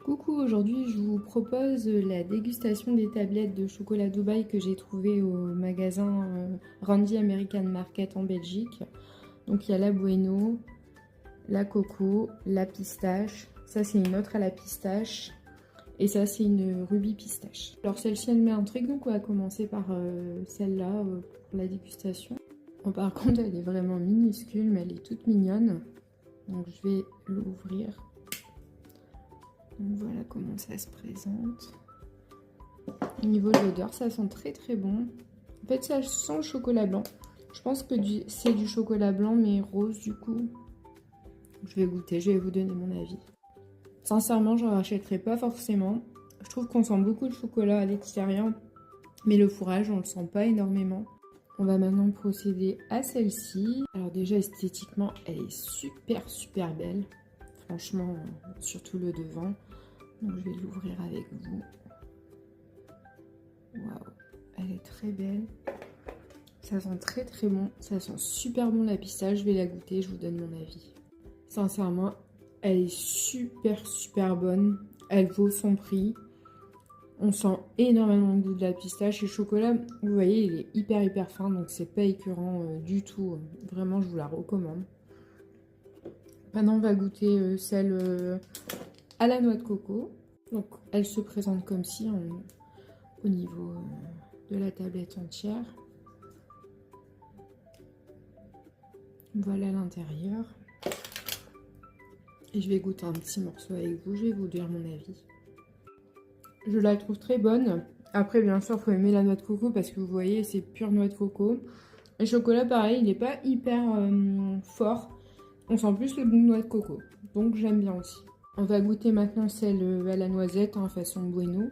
Coucou, aujourd'hui je vous propose la dégustation des tablettes de chocolat Dubaï que j'ai trouvées au magasin Randy American Market en Belgique. Donc il y a la Bueno, la coco, la pistache, ça c'est une autre à la pistache et ça c'est une rubis pistache. Alors celle-ci elle m'intrigue donc on va commencer par celle-là pour la dégustation. Bon, par contre elle est vraiment minuscule mais elle est toute mignonne. Donc je vais l'ouvrir. Donc voilà comment ça se présente. Au niveau de l'odeur, ça sent très très bon. En fait, ça sent le chocolat blanc. Je pense que c'est du chocolat blanc, mais rose du coup. Je vais goûter, je vais vous donner mon avis. Sincèrement, j'en rachèterai pas forcément. Je trouve qu'on sent beaucoup de chocolat à l'extérieur, mais le fourrage, on le sent pas énormément. On va maintenant procéder à celle-ci. Alors déjà, esthétiquement, elle est super belle. Franchement, surtout le devant. Donc je vais l'ouvrir avec vous. Waouh, elle est très belle. Ça sent très très bon. Ça sent super bon la pistache. Je vais la goûter, je vous donne mon avis. Sincèrement, elle est super bonne. Elle vaut son prix. On sent énormément le goût de la pistache. Et le chocolat, vous voyez, il est hyper fin. Donc c'est pas écœurant du tout. Vraiment, je vous la recommande. Maintenant, on va goûter celle à la noix de coco. Donc elle se présente comme ci au niveau de la tablette entière. Voilà l'intérieur. Et je vais goûter un petit morceau avec vous, je vais vous dire mon avis. Je la trouve très bonne. Après bien sûr il faut aimer la noix de coco parce que vous voyez c'est pure noix de coco. Le chocolat pareil il n'est pas hyper fort. On sent plus le goût de noix de coco. Donc j'aime bien aussi. On va goûter maintenant celle à la noisette en façon bueno.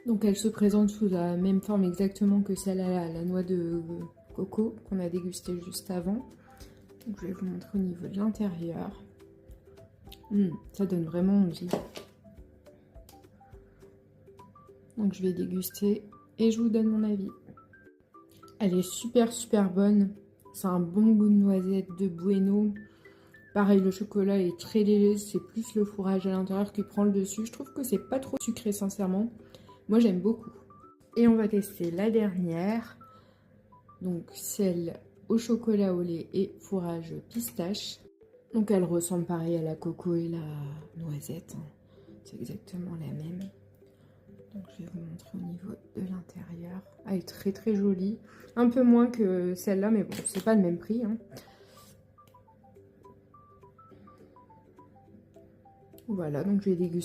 Donc elle se présente sous la même forme exactement que celle à la noix de coco qu'on a dégusté juste avant. Donc je vais vous montrer au niveau de l'intérieur. Ça donne vraiment envie. Donc je vais déguster et je vous donne mon avis. Elle est super bonne. C'est un bon goût de noisette, de bueno. Pareil, le chocolat est très léger. C'est plus le fourrage à l'intérieur qui prend le dessus. Je trouve que c'est pas trop sucré sincèrement. Moi j'aime beaucoup. Et on va tester la dernière. Donc celle au chocolat au lait et fourrage pistache. Donc elle ressemble pareil à la coco et la noisette. C'est exactement la même. Donc je vais vous montrer au niveau de l'intérieur. Elle est très jolie. Un peu moins que celle-là, mais bon, c'est pas le même prix. Voilà, donc je vais déguster.